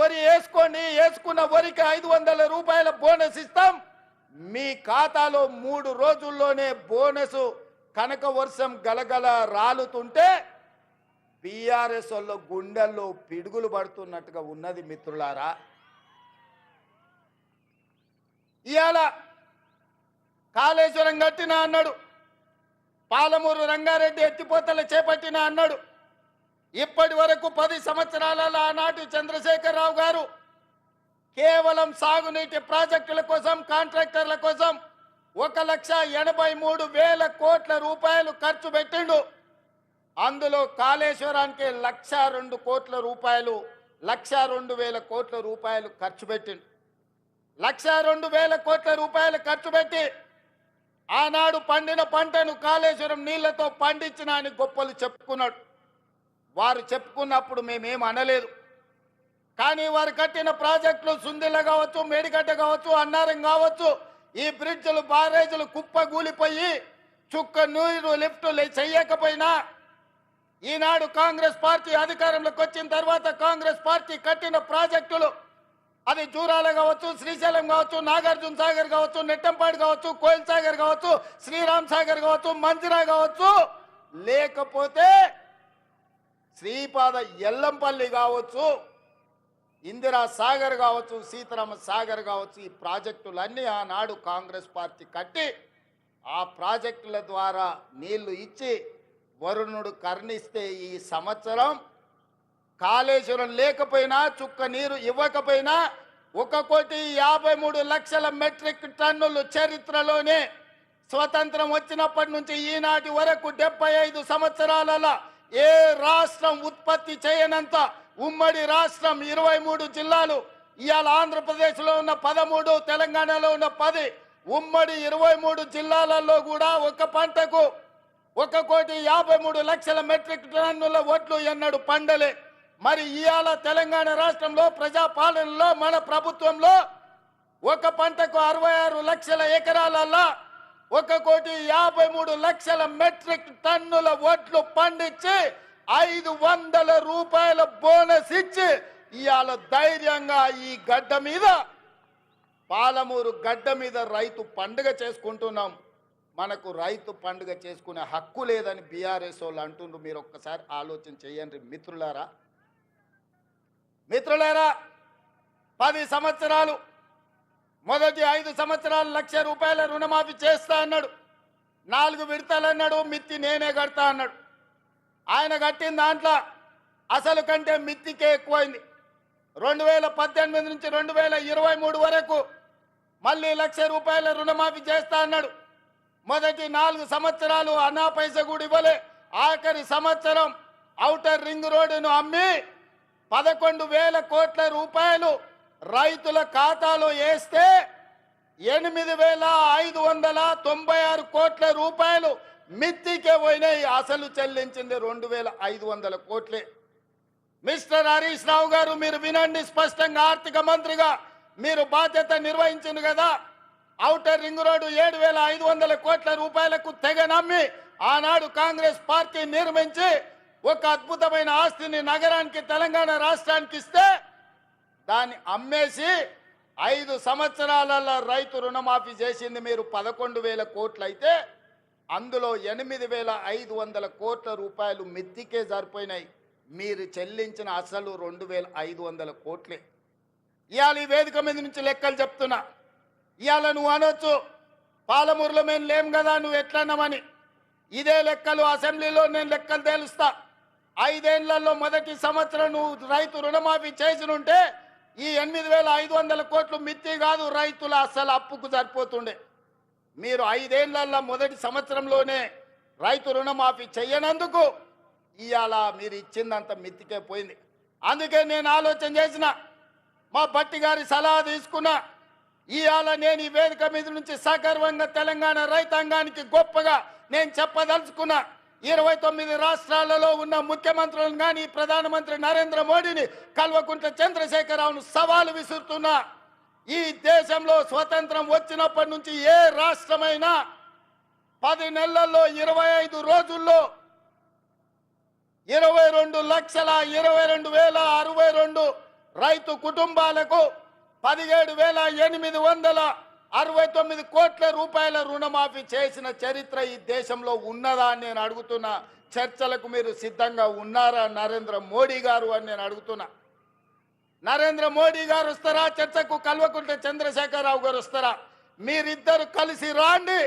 వరి వేసుకోండి, వేసుకున్న వరికి 500 రూపాయల బోనస్ ఇస్తాం, మీ ఖాతాలో 3 రోజుల్లోనే బోనస్ కనక వర్షం గలగల రాలుతుంటే బీఆర్ఎస్ వాళ్ళ గుండెల్లో పిడుగులు పడుతున్నట్టుగా ఉన్నది మిత్రులారా. ఇవాళ కాళేశ్వరం కట్టినా అన్నాడు, పాలమూరు రంగారెడ్డి ఎత్తిపోతలు చేపట్టినా అన్నాడు. ఇప్పటి వరకు 10 సంవత్సరాలలో ఆనాటి చంద్రశేఖరరావు గారు కేవలం సాగునీటి ప్రాజెక్టుల కోసం, కాంట్రాక్టర్ల కోసం 1,83,000 కోట్ల రూపాయలు ఖర్చు పెట్టిండు. అందులో కాళేశ్వరానికి 1,02 కోట్ల రూపాయలు, 1,02,000 కోట్ల రూపాయలు ఖర్చు పెట్టిండు. 1,02,000 కోట్ల రూపాయలు ఖర్చు పెట్టి ఆనాడు పండిన పంటను కాళేశ్వరం నీళ్లతో పండించిన అని గొప్పలు చెప్పుకున్నాడు. వారు చెప్పుకున్నప్పుడు మేమేం అనలేదు. కానీ వారు కట్టిన ప్రాజెక్టులు సుందిల్ల కావచ్చు, మేడిగడ్డ కావచ్చు, అన్నారం కావచ్చు, ఈ బ్రిడ్జ్లు, బారేజులు కుప్పగూలిపోయి చుక్క నీరు లిఫ్టులు చెయ్యకపోయినా ఈనాడు కాంగ్రెస్ పార్టీ అధికారంలోకి వచ్చిన తర్వాత కాంగ్రెస్ పార్టీ కట్టిన ప్రాజెక్టులు, అది జూరాల కావచ్చు, శ్రీశైలం కావచ్చు, నాగార్జున సాగర్ కావచ్చు, నెట్టంపాడు కావచ్చు, కోయిల్ సాగర్ కావచ్చు, శ్రీరామ్ సాగర్ కావచ్చు, మంజిరా కావచ్చు, లేకపోతే శ్రీపాద ఎల్లంపల్లి కావచ్చు, ఇందిరా సాగర్ కావచ్చు, సీతారామ సాగర్ కావచ్చు, ఈ ప్రాజెక్టులన్నీ ఆనాడు కాంగ్రెస్ పార్టీ కట్టి ఆ ప్రాజెక్టుల ద్వారా నీళ్లు ఇచ్చి వరుణుడు కర్ణిస్తే ఈ సంవత్సరం కాళేశ్వరం లేకపోయినా, చుక్క నీరు ఇవ్వకపోయినా 1,53,00,000 మెట్రిక్ టన్నులు చరిత్రలోనే స్వతంత్రం వచ్చినప్పటి నుంచి ఈనాటి వరకు 75 సంవత్సరాలలో ఏ రాష్ట్రం ఉత్పత్తి చేయనంత ఉమ్మడి రాష్ట్రం 23 జిల్లాలు. ఇవాళ ఆంధ్రప్రదేశ్లో ఉన్న 13, తెలంగాణలో ఉన్న 10, ఉమ్మడి 23 జిల్లాలలో కూడా ఒక పంటకు 1,53,00,000 మెట్రిక్ టన్నుల వడ్లు ఎన్నడు పండలే. మరి ఇవాళ తెలంగాణ రాష్ట్రంలో ప్రజాపాలనలో మన ప్రభుత్వంలో ఒక పంటకు 66 లక్షల ఎకరాలలో 1,53,00,000 మెట్రిక్ టన్నుల వడ్లు పండించి 500 రూపాయల బోనస్ ఇచ్చి ఇవాళ ధైర్యంగా ఈ గడ్డ మీద, పాలమూరు గడ్డ మీద రైతు పండుగ చేసుకుంటున్నాం. మనకు రైతు పండుగ చేసుకునే హక్కు లేదని బీఆర్ఎస్ వాళ్ళు అంటుండ్రు. మీరు ఒక్కసారి ఆలోచన చేయండి మిత్రులారా. 10 సంవత్సరాలు, మొదటి 5 సంవత్సరాలు 1,00,000 రూపాయల రుణమాఫీ చేస్తా అన్నాడు. 4 విడతలు అన్నాడు, మిత్తి నేనే కడతా అన్నాడు. ఆయన కట్టిన దాంట్లో అసలు కంటే మిత్తికే ఎక్కువైంది. 2018 నుంచి 2023 వరకు మళ్ళీ 1,00,000 రూపాయల రుణమాఫీ చేస్తా అన్నాడు. మొదటి 4 సంవత్సరాలు అన్నా పైసా కూడా ఇవ్వలే. ఆఖరి సంవత్సరం ఔటర్ రింగ్ రోడ్డును అమ్మి 11,000 కోట్ల రూపాయలు రైతుల ఖాతాలో వేస్తే 8,596 కోట్ల రూపాయలు మిత్తికే పోయినాయి. అసలు చెల్లించింది 2,500 కోట్లే. మిస్టర్ హరీష్ రావు గారు, మీరు వినండి స్పష్టంగా. ఆర్థిక మంత్రిగా మీరు బాధ్యత నిర్వహించింది కదా. ఔటర్ రింగ్ రోడ్డు 7,500 కోట్ల రూపాయలకు తెగ నమ్మి ఆనాడు కాంగ్రెస్ పార్టీ నిర్మించి ఒక అద్భుతమైన ఆస్తిని నగరానికి, తెలంగాణ రాష్ట్రానికి ఇస్తే దాన్ని అమ్మేసి 5 సంవత్సరాలలో రైతు రుణమాఫీ చేసింది మీరు 11,000 కోట్లు అయితే అందులో 8,500 కోట్ల రూపాయలు మిత్తికే సరిపోయినాయి. మీరు చెల్లించిన అసలు 2,500 కోట్లే. ఇవాళ ఈ వేదిక మీద నుంచి లెక్కలు చెప్తున్నా. ఇవాళ నువ్వు అనొచ్చు, పాలమూరులో మేము లేం కదా, నువ్వు ఎట్లన్నామని. ఇదే లెక్కలు అసెంబ్లీలో నేను లెక్కలు తేలుస్తా. 5 ఏళ్లలో మొదటి సంవత్సరం నువ్వు రైతు రుణమాఫీ చేసినుంటే ఈ 8,500 కోట్లు మిత్తి కాదు, రైతుల అసలు అప్పుకు సరిపోతుండే. మీరు 5 ఏళ్లలో మొదటి సంవత్సరంలోనే రైతు రుణమాఫీ చెయ్యనందుకు ఇవాళ మీరు ఇచ్చిందంత మిత్తికే పోయింది. అందుకే నేను ఆలోచన చేసిన, మా భట్టి గారి సలహా తీసుకున్నా. ఇవాళ నేను ఈ వేదిక మీద నుంచి సగర్వంగా తెలంగాణ రైతాంగానికి గొప్పగా నేను చెప్పదలుచుకున్నా. 29 రాష్ట్రాలలో ఉన్న ముఖ్యమంత్రులను కానీ ప్రధానమంత్రి నరేంద్ర మోడీని, కల్వకుంట్ల చంద్రశేఖరరావును సవాలు విసురుతున్నా. ఈ దేశంలో స్వతంత్రం వచ్చినప్పటి నుంచి ఏ రాష్ట్రమైనా 10 నెలల్లో 25 రోజుల్లో 22,22,062 రైతు కుటుంబాలకు 17,869 కోట్ల రూపాయల రుణమాఫీ చేసిన చరిత్ర ఈ దేశంలో ఉన్నదా అని నేను అడుగుతున్నా. చర్చలకు మీరు సిద్ధంగా ఉన్నారా నరేంద్ర మోడీ గారు అని నేను అడుగుతున్నా. నరేంద్ర మోడీ గారు వస్తారా చర్చకు? కల్వకుంట్ల చంద్రశేఖరరావు గారు వస్తారా? మీరిద్దరు కలిసి రాండి.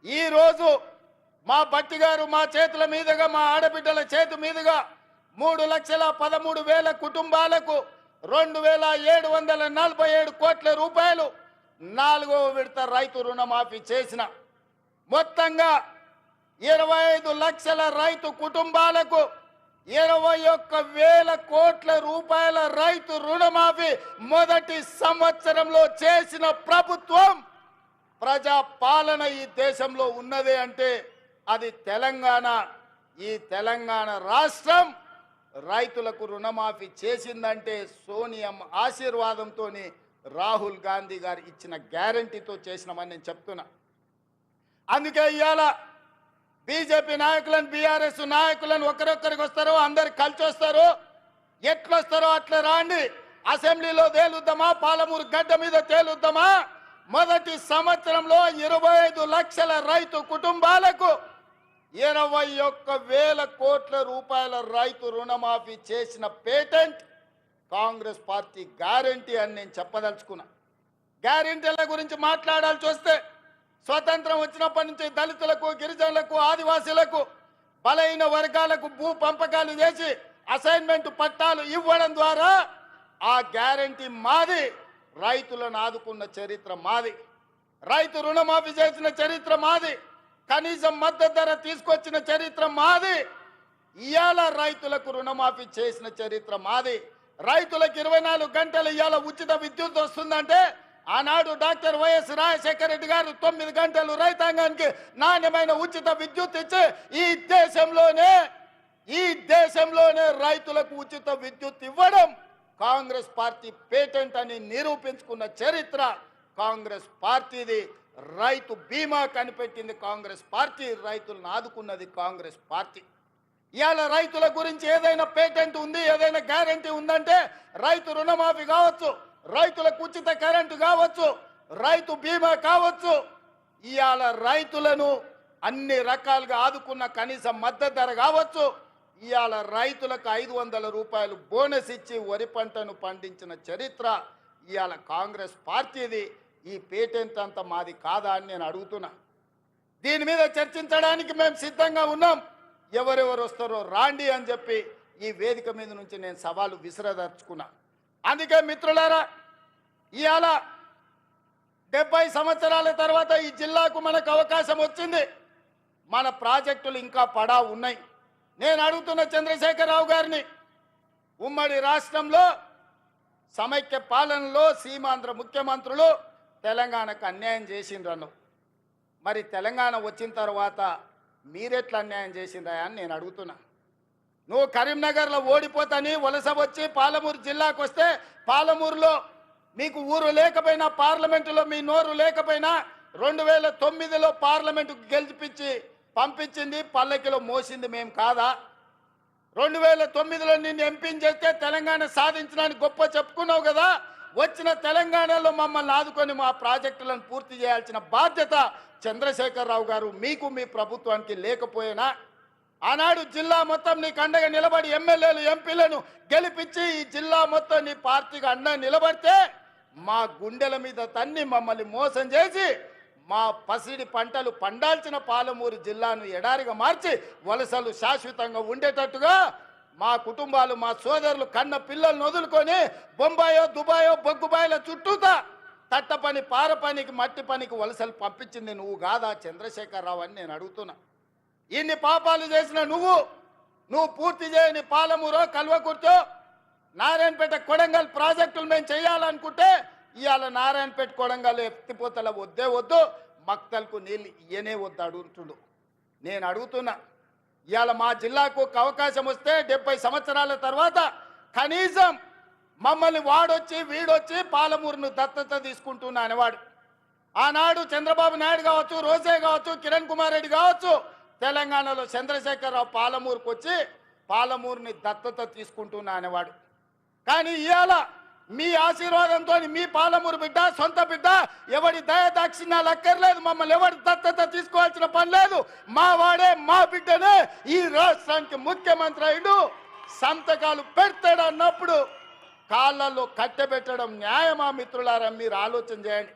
ఈరోజు మా బట్టి గారు మా చేతుల మీదుగా, మా ఆడబిడ్డల చేతి మీదుగా 3,13,000 కుటుంబాలకు 2,747 కోట్ల రూపాయలు 4వ విడత రైతు రుణమాఫీ చేసిన, మొత్తంగా 25 లక్షల రైతు కుటుంబాలకు 21,000 కోట్ల రూపాయల రైతు రుణమాఫీ మొదటి సంవత్సరంలో చేసిన ప్రభుత్వం, ప్రజా పాలన ఈ దేశంలో ఉన్నదే అంటే అది తెలంగాణ. ఈ తెలంగాణ రాష్ట్రం రైతులకు రుణమాఫీ చేసిందంటే సోనియమ్మ ఆశీర్వాదంతో, రాహుల్ గాంధీ గారు ఇచ్చిన గ్యారంటీతో చేసినామని నేను చెప్తున్నా. అందుకే ఇవాళ బీజేపీ నాయకులను, బీఆర్ఎస్ నాయకులను ఒకరొక్కరికి వస్తారో అందరు కలిసి వస్తారు. ఎట్లొస్తారో అట్లా రాండి. అసెంబ్లీలో తేలుద్దామా, పాలమూరు గడ్డ మీద తేలుద్దామా? మొదటి సంవత్సరంలో 25 లక్షల రైతు కుటుంబాలకు 21,000 కోట్ల రూపాయల రైతు రుణమాఫీ చేసిన పేటెంట్ కాంగ్రెస్ పార్టీ గ్యారంటీ అని నేను చెప్పదలుచుకున్నా. గ్యారంటీల గురించి మాట్లాడాల్సి వస్తే, స్వతంత్రం వచ్చినప్పటి నుంచి దళితులకు, గిరిజనులకు, ఆదివాసీలకు, బలహీన వర్గాలకు భూ పంపకాలు చేసి అసైన్మెంట్ పట్టాలు ఇవ్వడం ద్వారా ఆ గ్యారంటీ మాది. రైతులను ఆదుకున్న చరిత్ర మాది. రైతు రుణమాఫీ చేసిన చరిత్ర మాది. కనీసం మద్దతు ధర తీసుకొచ్చిన చరిత్ర మాది. ఇవాళ రైతులకు రుణమాఫీ చేసిన చరిత్ర మాది. రైతులకు 24 గంటలు ఇవాళ ఉచిత విద్యుత్ వస్తుందంటే, ఆనాడు డాక్టర్ వైఎస్ రాజశేఖర రెడ్డి గారు 9 గంటలు రైతాంగానికి నాణ్యమైన ఉచిత విద్యుత్ ఇచ్చి ఈ దేశంలోనే రైతులకు ఉచిత విద్యుత్ ఇవ్వడం కాంగ్రెస్ పార్టీ పేటెంట్ అని నిరూపించుకున్న చరిత్ర కాంగ్రెస్ పార్టీది. రైతు బీమా కనిపెట్టింది కాంగ్రెస్ పార్టీ. రైతులను ఆదుకున్నది కాంగ్రెస్ పార్టీ. ఇవాళ రైతుల గురించి ఏదైనా పేటెంట్ ఉంది, ఏదైనా గ్యారంటీ ఉందంటే రైతు రుణమాఫీ కావచ్చు, రైతులకు ఉచిత కరెంటు కావచ్చు, రైతు బీమా కావచ్చు. ఇవాళ రైతులను అన్ని రకాలుగా ఆదుకున్న కనీస మద్దతు ధర కావచ్చు. ఇవాళ రైతులకు 500 రూపాయలు బోనస్ ఇచ్చి వరి పంటను పండించిన చరిత్ర ఇవాళ కాంగ్రెస్ పార్టీది. ఈ పేటెంట్ అంతా మాది కాదా అని నేను అడుగుతున్నా. దీని మీద చర్చించడానికి మేము సిద్ధంగా ఉన్నాం. ఎవరెవరు వస్తారో రాండి అని చెప్పి ఈ వేదిక మీద నుంచి నేను సవాలు విసిరదర్చుకున్నా. అందుకే మిత్రులారా, ఇవాళ 70 సంవత్సరాల తర్వాత ఈ జిల్లాకు మనకు అవకాశం వచ్చింది. మన ప్రాజెక్టులు ఇంకా పడా ఉన్నాయి. నేను అడుగుతున్న చంద్రశేఖరరావు గారిని, ఉమ్మడి రాష్ట్రంలో సమైక్య పాలనలో సీమాంధ్ర ముఖ్యమంత్రులు తెలంగాణకు అన్యాయం చేసిండ్రను. మరి తెలంగాణ వచ్చిన తర్వాత మీరెట్లా అన్యాయం చేసిండ్రా అని నేను అడుగుతున్నా. నువ్వు కరీంనగర్లో ఓడిపోతాని వలస వచ్చి పాలమూరు జిల్లాకు వస్తే, పాలమూరులో మీకు ఊరు లేకపోయినా, పార్లమెంటులో మీ నోరు లేకపోయినా 2009లో పార్లమెంటుకు గెలిపించి పంపించింది, పల్లకిలో మోసింది మేము కాదా? 2009లో నిన్ను ఎంపీని చేస్తే తెలంగాణ సాధించడానికి గొప్ప చెప్పుకున్నావు కదా. వచ్చిన తెలంగాణలో మమ్మల్ని ఆదుకొని మా ప్రాజెక్టులను పూర్తి చేయాల్సిన బాధ్యత చంద్రశేఖరరావు గారు మీకు, మీ ప్రభుత్వానికి లేకపోయినా, ఆనాడు జిల్లా మొత్తం నీకు అండగా నిలబడి ఎమ్మెల్యేలు, ఎంపీలను గెలిపించి ఈ జిల్లా మొత్తం నీ పార్టీకి అండగా నిలబడితే మా గుండెల మీద తన్ని మమ్మల్ని మోసం చేసి మా పసిడి పంటలు పండాల్సిన పాలమూరు జిల్లాను ఎడారిగా మార్చి వలసలు శాశ్వతంగా ఉండేటట్టుగా మా కుటుంబాలు, మా సోదరులు కన్న పిల్లలను వదులుకొని బొంబాయో, దుబాయో, బొగ్గుబాయిల చుట్టూతా తట్ట పని, పార పనికి, మట్టి పనికి వలసలు పంపించింది నువ్వు కాదా చంద్రశేఖరరావు అని నేను అడుగుతున్నా. ఇన్ని పాపాలు చేసిన నువ్వు పూర్తి చేయని పాలమూరో, కల్వకుర్తో, నారాయణపేట, కొడంగల్ ప్రాజెక్టులు మేము చేయాలనుకుంటే ఇవాళ నారాయణపేట, కొడంగల్ ఎత్తిపోతల వద్దు, మక్తల్కు నీళ్ళు ఇయ్యనే వద్దు అడుగుతుండు. నేను అడుగుతున్నా, ఇవాళ మా జిల్లాకు ఒక అవకాశం వస్తే 70 సంవత్సరాల తర్వాత కనీసం మమ్మల్ని వాడొచ్చి వీడొచ్చి పాలమూరును దత్తత తీసుకుంటున్నా అనేవాడు. ఆనాడు చంద్రబాబు నాయుడు కావచ్చు, రోజే కావచ్చు, కిరణ్ కుమార్ రెడ్డి కావచ్చు, తెలంగాణలో చంద్రశేఖరరావు పాలమూరుకు వచ్చి పాలమూరుని దత్తత తీసుకుంటున్నా అనేవాడు. కానీ ఇవాళ మీ ఆశీర్వాదంతో మీ పాలమూరు బిడ్డ సొంత బిడ్డ ఎవడి దయదాక్షిణ్యాలు అక్కర్లేదు, మమ్మల్ని ఎవరి దత్తత తీసుకోవాల్సిన పని లేదు, మా వాడే మా బిడ్డనే ఈ రాష్ట్రానికి ముఖ్యమంత్రి అయ్యిండు, సంతకాలు పెడతాడు అన్నప్పుడు కాళ్ళల్లో కట్టెబెట్టడం న్యాయమా? మిత్రులారా, మీరు ఆలోచన చేయండి.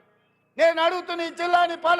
నేను అడుగుతున్న ఈ జిల్లాని పాలమూరు